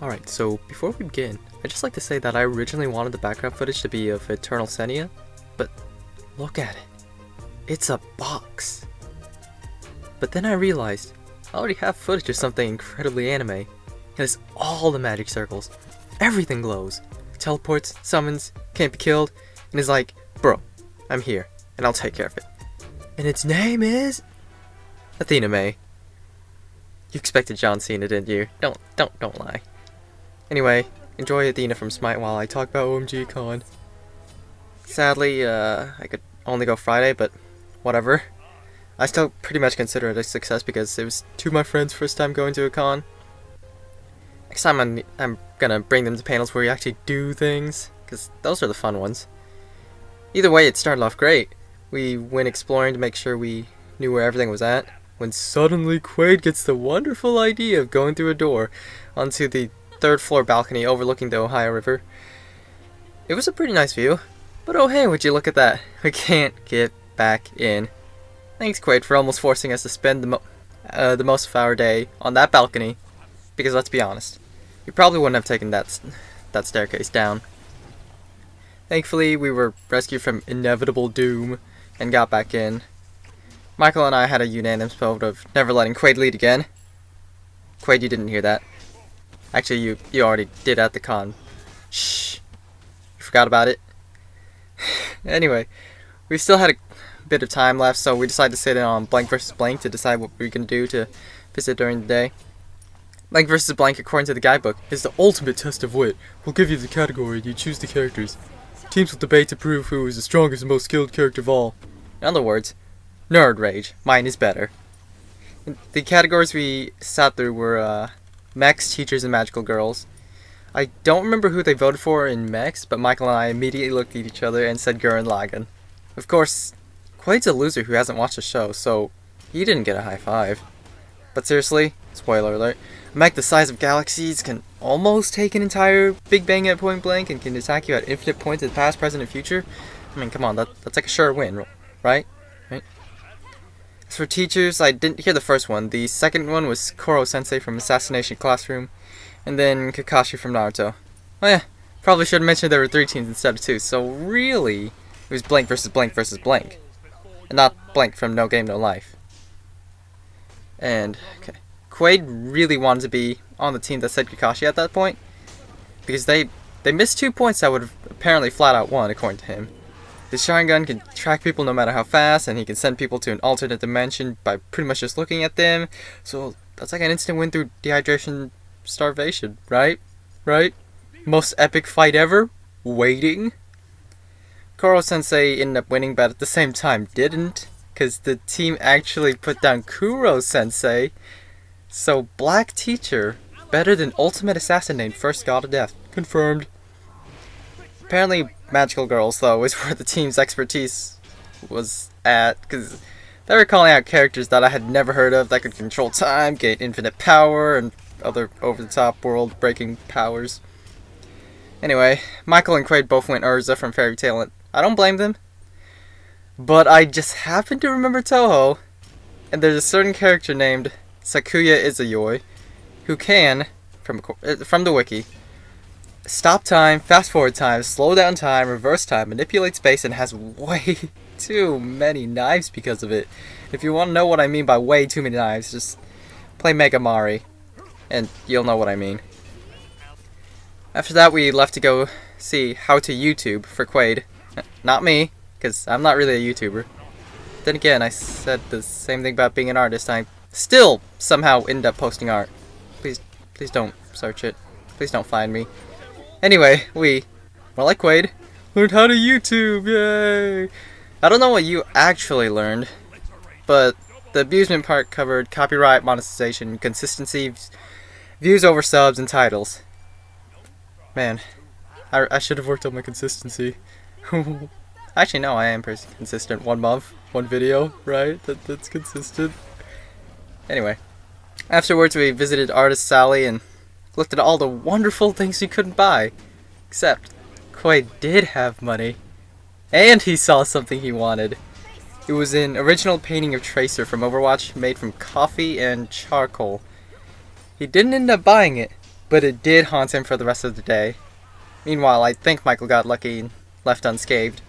Alright, so before we begin, I'd just like to say that I originally wanted the background footage to be of Eternal Senia, but look at it. It's a box. But then I realized I already have footage of something incredibly anime, and it's all the magic circles. Everything glows. Teleports, summons, can't be killed, and is like, bro, I'm here, and I'll take care of it. And its name is Athena May. You expected John Cena, didn't you? Don't lie. Anyway, enjoy Athena from Smite while I talk about OMG Con. Sadly, I could only go Friday, but whatever. I still pretty much consider it a success because it was two of my friends' first time going to a con. Next time I'm gonna bring them to panels where we actually do things, because those are the fun ones. Either way, it started off great. We went exploring to make sure we knew where everything was at, when suddenly Quade gets the wonderful idea of going through a door onto the third floor balcony overlooking the Ohio River. It was a pretty nice view, but oh hey, would you look at that, we can't get back in. Thanks Quade for almost forcing us to spend the most of our day on that balcony, because let's be honest, we probably wouldn't have taken that staircase down. Thankfully, we were rescued from inevitable doom and got back in. Michael and I had a unanimous vote of never letting Quade lead again. Quade, you didn't hear that. Actually, you already did at the con. Shh. You forgot about it? Anyway, we still had a bit of time left, so we decided to sit in on Blank vs. Blank to decide what we were going to do to visit during the day. Blank vs. Blank, according to the guidebook, is the ultimate test of wit. We'll give you the category and you choose the characters. Teams will debate to prove who is the strongest and most skilled character of all. In other words, nerd rage. Mine is better. The categories we sat through were mechs, teachers, and magical girls. I don't remember who they voted for in mechs, but Michael and I immediately looked at each other and said Gurren Lagann. Of course, Quade's a loser who hasn't watched the show, so he didn't get a high five. But seriously, spoiler alert, a mech the size of galaxies can almost take an entire Big Bang at point blank and can attack you at infinite points in the past, present, and future. I mean, come on, that's like a sure win, right? As for teachers, I didn't hear the first one. The second one was Koro-sensei from Assassination Classroom, and then Kakashi from Naruto. Oh yeah, probably should have mentioned there were 3 teams instead of 2, so really, it was Blank versus Blank versus Blank. And not Blank from No Game No Life. And, okay, Quade really wanted to be on the team that said Kakashi at that point, because they missed 2 points that would have apparently flat out won, according to him. His Sharingan can track people no matter how fast, and he can send people to an alternate dimension by pretty much just looking at them. So that's like an instant win through dehydration, starvation, right? Right? Most epic fight ever? Waiting? Koro-sensei ended up winning, but at the same time didn't, because the team actually put down Kuro-sensei. So Black Teacher, better than Ultimate Assassin named First God of Death. Confirmed. Apparently, magical girls, though, is where the team's expertise was at, because they were calling out characters that I had never heard of that could control time, gain infinite power, and other over-the-top world-breaking powers. Anyway, Michael and Quade both went Urza from Fairy Tail, and I don't blame them. But I just happened to remember Toho, and there's a certain character named Sakuya Izayoi, who can, from the wiki, stop time, fast forward time, slow down time, reverse time, manipulate space, and has way too many knives because of it. If you want to know what I mean by way too many knives, just play Mega Mari, and you'll know what I mean. After that, we left to go see How to YouTube for Quade. Not me, because I'm not really a YouTuber. Then again, I said the same thing about being an artist. I still somehow end up posting art. Please don't search it. Please don't find me. Anyway, we, more like Quade, learned how to YouTube, yay! I don't know what you actually learned, but the abusement part covered copyright, monetization, consistency, views over subs, and titles. Man, I should have worked on my consistency. Actually, no, I am pretty consistent. 1 month, 1 video, right? That's consistent. Anyway, afterwards we visited artist Sally and looked at all the wonderful things we couldn't buy. Except, Quade did have money. And he saw something he wanted. It was an original painting of Tracer from Overwatch made from coffee and charcoal. He didn't end up buying it, but it did haunt him for the rest of the day. Meanwhile, I think Michael got lucky and left unscathed.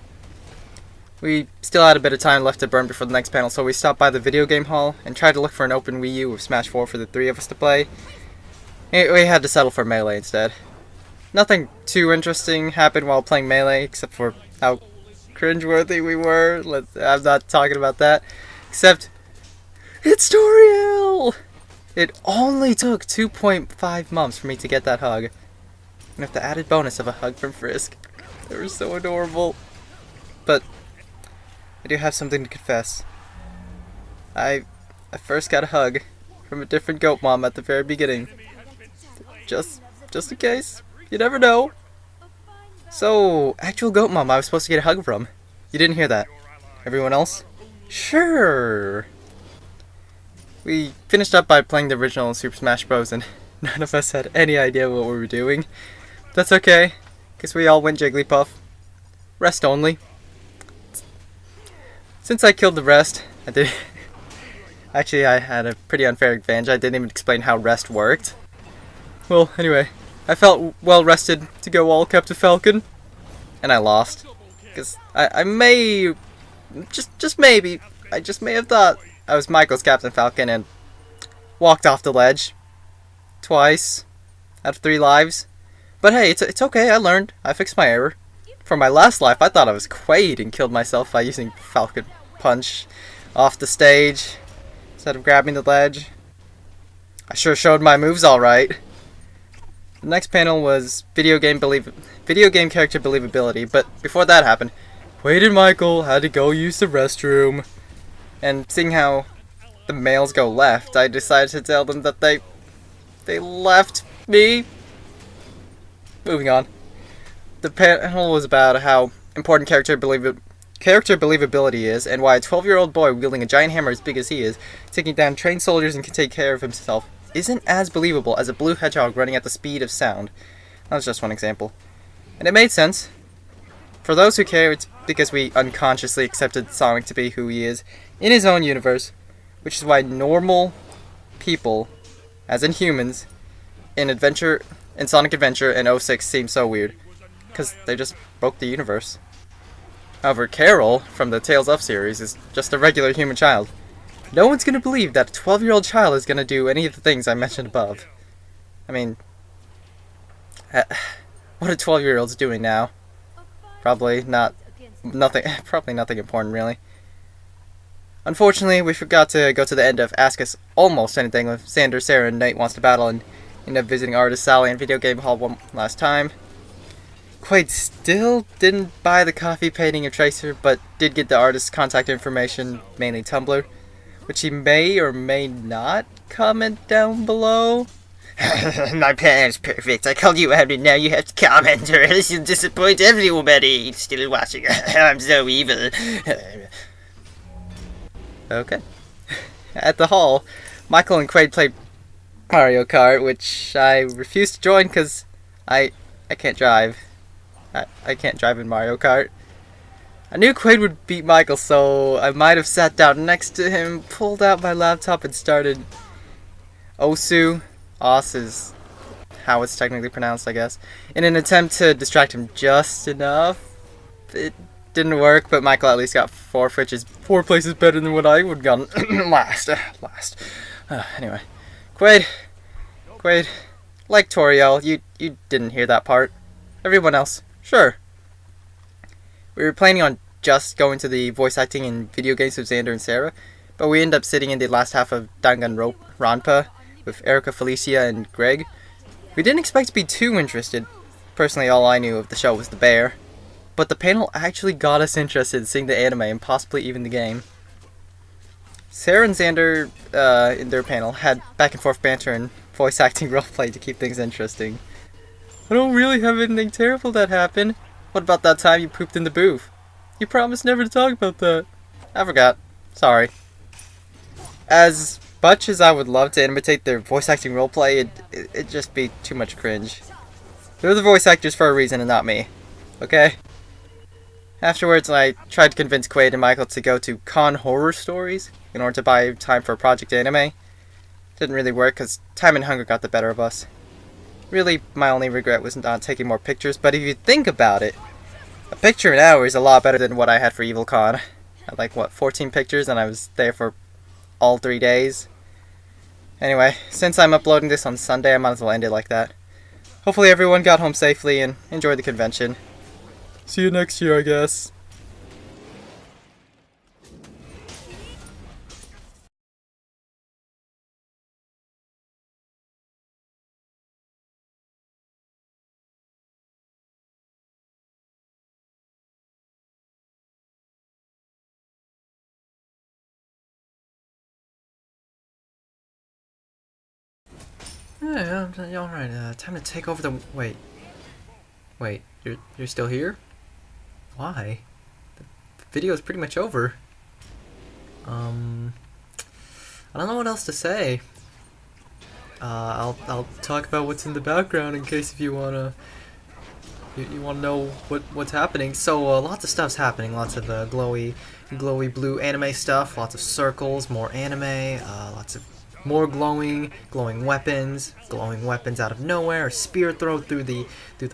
We still had a bit of time left to burn before the next panel, so we stopped by the video game hall and tried to look for an open Wii U with Smash 4 for the three of us to play. We had to settle for Melee instead. Nothing too interesting happened while playing Melee, except for how cringeworthy we were. I'm not talking about that. Except, it's Toriel! It only took 2.5 months for me to get that hug. And with the added bonus of a hug from Frisk. They were so adorable. But I do have something to confess. I first got a hug from a different goat mom at the very beginning. Just in case. You never know. So, actual goat mom I was supposed to get a hug from. You didn't hear that. Everyone else? Sure. We finished up by playing the original Super Smash Bros. And none of us had any idea what we were doing. That's okay, because we all went Jigglypuff. Rest only. Since I killed the rest, I did. Actually, I had a pretty unfair advantage. I didn't even explain how rest worked. Well, anyway, I felt well rested to go all Captain Falcon, and I lost. Because I may, just maybe, I just may have thought I was Michael's Captain Falcon and walked off the ledge. Twice, out of 3 lives. But hey, it's okay, I learned. I fixed my error. For my last life, I thought I was Quade and killed myself by using Falcon Punch off the stage instead of grabbing the ledge. I sure showed my moves alright. The next panel was video game character believability, but before that happened, Quade and Michael had to go use the restroom. And seeing how the males go left, I decided to tell them that they left me. Moving on. The panel was about how important character believability is, and why a 12-year-old boy wielding a giant hammer as big as he is, taking down trained soldiers and can take care of himself, isn't as believable as a blue hedgehog running at the speed of sound. That was just one example. And it made sense. For those who care, it's because we unconsciously accepted Sonic to be who he is in his own universe, which is why normal people, as in humans, in Sonic Adventure and 06 seem so weird. Because they just broke the universe. However, Carol, from the Tales of series, is just a regular human child. No one's gonna believe that a 12-year-old child is gonna do any of the things I mentioned above. I mean, what a 12-year-old's doing now? Probably nothing important, really. Unfortunately, we forgot to go to the end of Ask Us Almost Anything with Xander, Sarah, and Nate Wants to Battle, and end up visiting artist Sally and Video Game Hall one last time. Quade still didn't buy the coffee painting of Tracer, but did get the artist's contact information, mainly Tumblr, which he may or may not comment down below. My plan's perfect. I called you out and now you have to comment or else you'll disappoint everybody still watching. I'm so evil. Okay. At the hall, Michael and Quade played Mario Kart, which I refused to join because I can't drive. I can't drive in Mario Kart. I knew Quade would beat Michael, so I might have sat down next to him, pulled out my laptop, and started Osu. Os is how it's technically pronounced, I guess. In an attempt to distract him just enough. It didn't work, but Michael at least got 4, which is 4 places better than what I would have gotten last. Anyway. Quade, like Toriel, you didn't hear that part. Everyone else, sure. We were planning on just going to the voice acting in video games with Xander and Sarah, but we ended up sitting in the last half of Danganronpa with Erica, Felicia, and Greg. We didn't expect to be too interested. Personally, all I knew of the show was the bear. But the panel actually got us interested in seeing the anime and possibly even the game. Sarah and Xander, in their panel, had back and forth banter and voice acting roleplay to keep things interesting. I don't really have anything terrible that happened. What about that time you pooped in the booth? You promised never to talk about that. I forgot. Sorry. As much as I would love to imitate their voice acting roleplay, it'd just be too much cringe. They're the voice actors for a reason and not me. Okay? Afterwards, I tried to convince Quade and Michael to go to Con Horror Stories in order to buy time for Project Anime. Didn't really work because time and hunger got the better of us. Really, my only regret was not taking more pictures, but if you think about it, a picture an hour is a lot better than what I had for EvilCon. I had like, what, 14 pictures, and I was there for all 3 days. Anyway, since I'm uploading this on Sunday, I might as well end it like that. Hopefully everyone got home safely and enjoyed the convention. See you next year, I guess. Yeah, alright, time to take over the... Wait, you're still here? Why? The video is pretty much over. I don't know what else to say. I'll talk about what's in the background in case if you wanna... You wanna know what's happening. So, lots of stuff's happening. Lots of glowy blue anime stuff. Lots of circles, more anime, lots of more glowing weapons out of nowhere, a spear throw through the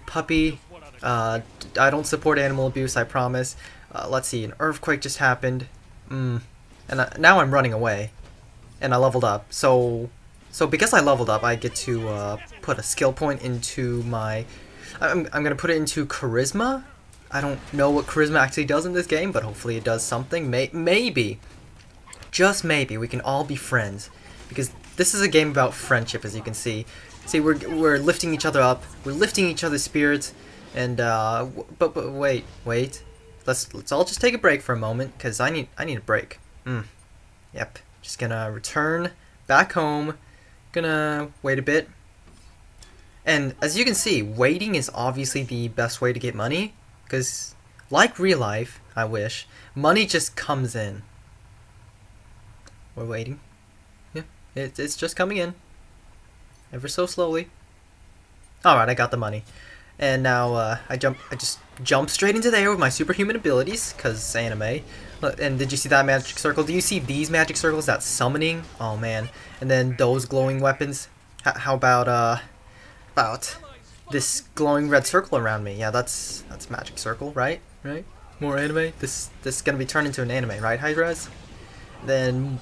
puppy. I don't support animal abuse, I promise. Let's see, an earthquake just happened. And now I'm running away, and I leveled up. So because I leveled up, I get to put a skill point into my. I'm gonna put it into charisma. I don't know what charisma actually does in this game, but hopefully it does something. Maybe, just maybe, we can all be friends. Because this is a game about friendship, as you can see. See, we're lifting each other up, we're lifting each other's spirits, and but wait, let's all just take a break for a moment, cause I need a break. Yep, just gonna return back home, gonna wait a bit, and as you can see, waiting is obviously the best way to get money, cause like real life, I wish money just comes in. We're waiting. It's just coming in, ever so slowly. Alright, I got the money. And now I just jump straight into there with my superhuman abilities, cause anime. And did you see that magic circle? Do you see these magic circles? That summoning? Oh man. And then those glowing weapons. How about this glowing red circle around me? Yeah, that's magic circle, right? Right? More anime. This is gonna be turned into an anime, right, Hydras? Then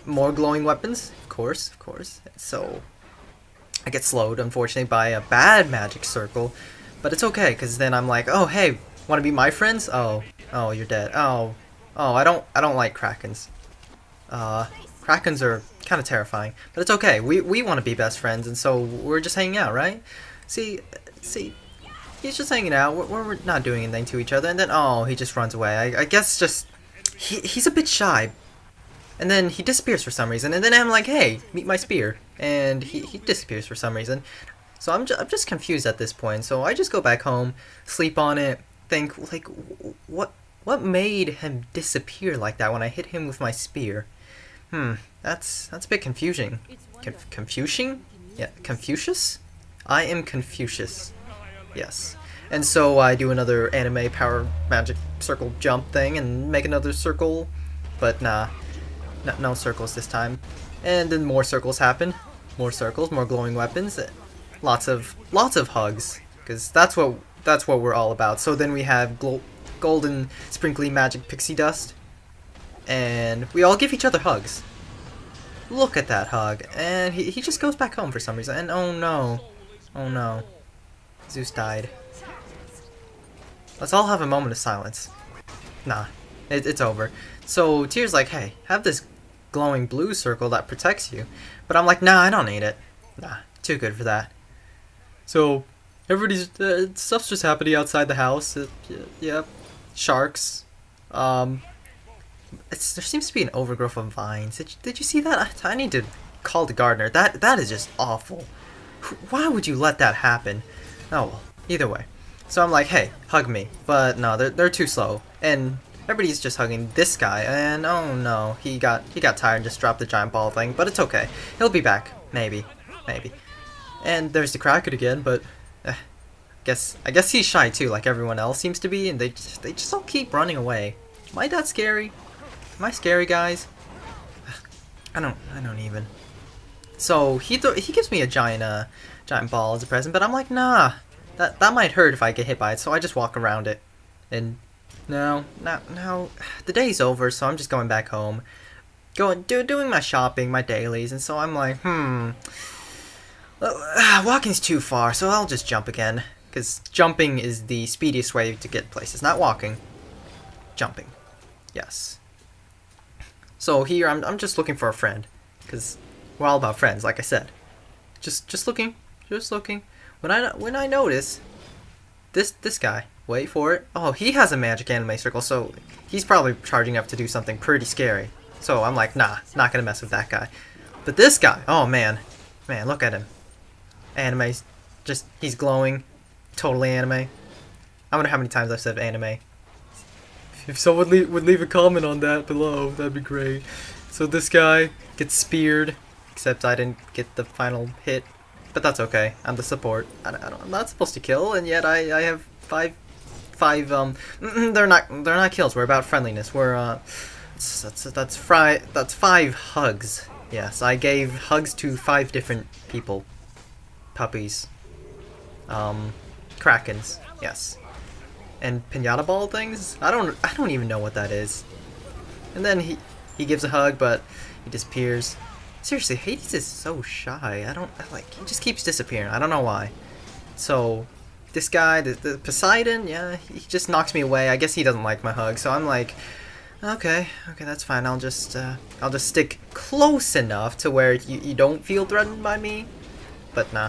more glowing weapons, of course. So I get slowed, unfortunately, by a bad magic circle, but it's okay, because then I'm like, oh hey, want to be my friends? Oh you're dead. Oh I don't like krakens. Krakens are kind of terrifying, but it's okay. We want to be best friends, and so we're just hanging out, right? See, he's just hanging out. We're not doing anything to each other, and then he just runs away. I guess just he's a bit shy. And then he disappears for some reason, and then I'm like, hey, meet my spear. And he disappears for some reason. So I'm just confused at this point, so I just go back home, sleep on it, think, like, what made him disappear like that when I hit him with my spear? That's a bit confusing. Confucian? Yeah, Confucius? I am Confucius. Yes. And so I do another anime power magic circle jump thing and make another circle, but nah. No circles this time. And then more circles happen. More circles, more glowing weapons. Lots of hugs, because that's what we're all about. So then we have golden sprinkly magic pixie dust, and we all give each other hugs. Look at that hug, and he just goes back home for some reason. And oh no, Zeus died. Let's all have a moment of silence. Nah, it's over. So Tyr's like, hey, have this glowing blue circle that protects you. But I'm like, nah, I don't need it. Nah, too good for that. So everybody's stuff's just happening outside the house. Yeah, sharks. There seems to be an overgrowth of vines. Did you see that? I need to call the gardener. That is just awful. Why would you let that happen? Oh well, either way. So I'm like, hey, hug me. But no, they're too slow. And everybody's just hugging this guy, and oh no, he got tired and just dropped the giant ball thing, but it's okay. He'll be back, maybe. And there's the Kraken again, but I guess he's shy too, like everyone else seems to be, and they just all keep running away. Am I that scary? Am I scary, guys? I don't even. So he gives me a giant giant ball as a present, but I'm like, nah, that might hurt if I get hit by it, so I just walk around it. And now the day's over, so I'm just going back home, doing my shopping, my dailies, and so I'm like, walking's too far, so I'll just jump again, because jumping is the speediest way to get places, not walking. Jumping, yes. So here I'm just looking for a friend, because we're all about friends, like I said. Just looking. When I notice this guy, wait for it. Oh, he has a magic anime circle, so he's probably charging up to do something pretty scary. So I'm like, nah, not gonna mess with that guy. But this guy, oh man, look at him. Anime, just he's glowing, totally anime. I wonder how many times I've said anime. If someone would leave a comment on that below, that'd be great. So this guy gets speared, except I didn't get the final hit, but that's okay. I'm the support. I'm not supposed to kill, and yet I have five. They're not kills. We're about friendliness. We're that's 5 hugs. Yes, I gave hugs to 5 different people. Puppies. Krakens. Yes. And pinata ball things? I don't even know what that is. And then he gives a hug, but he disappears. Seriously, Hades is so shy. He just keeps disappearing. I don't know why. So this guy, the Poseidon, yeah, he just knocks me away. I guess he doesn't like my hug, so I'm like, okay, that's fine. I'll just stick close enough to where you don't feel threatened by me. But nah.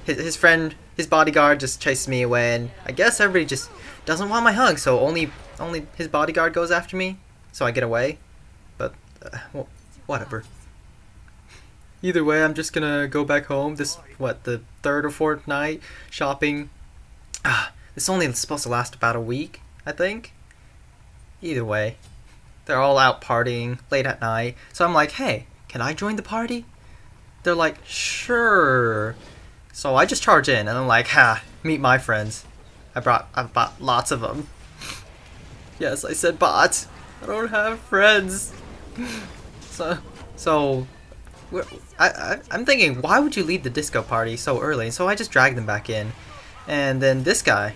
His friend, his bodyguard, just chases me away, and I guess everybody just doesn't want my hug, so only his bodyguard goes after me, so I get away. But well, whatever. Either way, I'm just gonna go back home. This the 3rd or 4th night shopping. This only supposed to last about a week, I think. Either way, they're all out partying late at night, so I'm like, hey, can I join the party? They're like, sure. So I just charge in, and I'm like, meet my friends. I bought lots of them. Yes, I said bought. I don't have friends. So I'm thinking, why would you leave the disco party so early? So I just dragged them back in, and then this guy,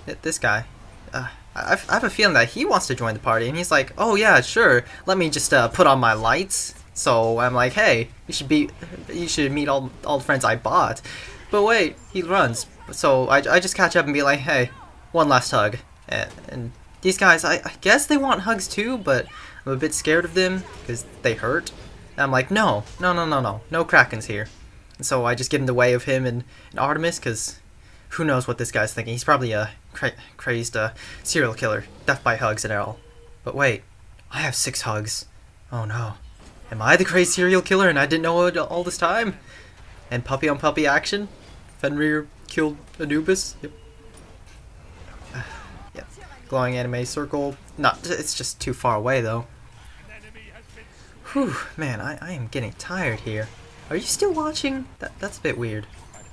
I have a feeling that he wants to join the party, and he's like, oh yeah, sure. Let me just put on my lights. So I'm like, hey, you should meet all the friends I bought. But wait, he runs. So I just catch up and be like, hey, one last hug. And these guys, I guess they want hugs too, but I'm a bit scared of them because they hurt. And I'm like, no Krakens here. And so I just get in the way of him and Artemis, because who knows what this guy's thinking. He's probably a crazed serial killer, death by hugs and all. But wait, I have 6 hugs. Oh no. Am I the crazed serial killer and I didn't know it all this time? And puppy on puppy action? Fenrir killed Anubis? Yep. Yep. Glowing anime circle. It's just too far away though. Whew, man, I am getting tired here. Are you still watching? That's a bit weird.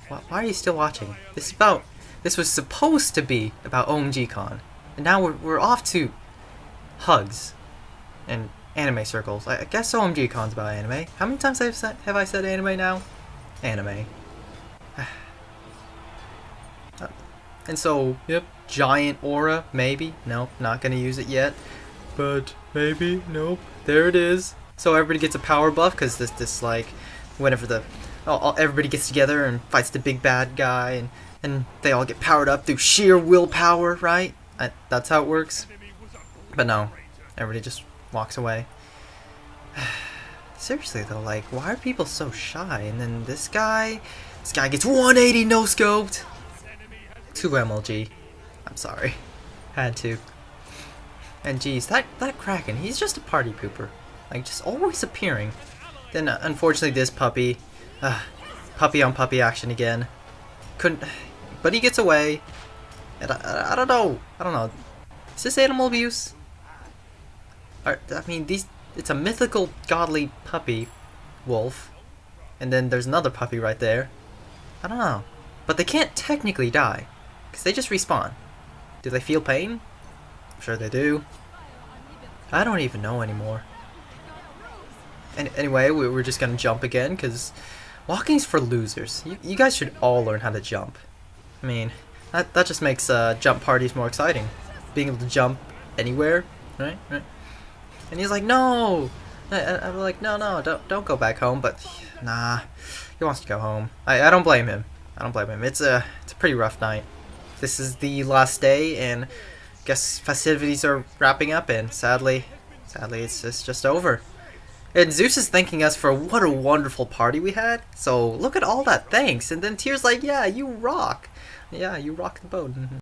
Why are you still watching? This was supposed to be about OMG Con. And now we're off to hugs and anime circles. I guess OMG Con's about anime. How many times have I said anime now? Anime. And so, yep, giant aura, maybe. Nope, not gonna use it yet. But maybe, nope. There it is. So everybody gets a power buff, because this like, whenever everybody gets together and fights the big bad guy, and they all get powered up through sheer willpower, right? That's how it works. But no, everybody just walks away. Seriously though, like, why are people so shy? And then this guy gets 180 no scoped. 2 MLG. I'm sorry. Had to. And geez, that Kraken, he's just a party pooper. Like, just always appearing. Then unfortunately this puppy, puppy on puppy action again. But he gets away. And I don't know. Is this animal abuse? I mean, it's a mythical godly puppy wolf, and then there's another puppy right there. I don't know, but they can't technically die because they just respawn. Do they feel pain? I'm sure they do. I don't even know anymore. And anyway, we're just gonna jump again because Walking's for losers. You guys should all learn how to jump. I mean, that just makes jump parties more exciting. Being able to jump anywhere, right? And he's like, no. I'm like, no, don't go back home. But nah, he wants to go home. I don't blame him. It's a pretty rough night. This is the last day, and I guess festivities are wrapping up. And sadly, it's just over. And Zeus is thanking us for what a wonderful party we had. So look at all that thanks. And then Tyr's like, yeah, you rock. Yeah, you rock the boat.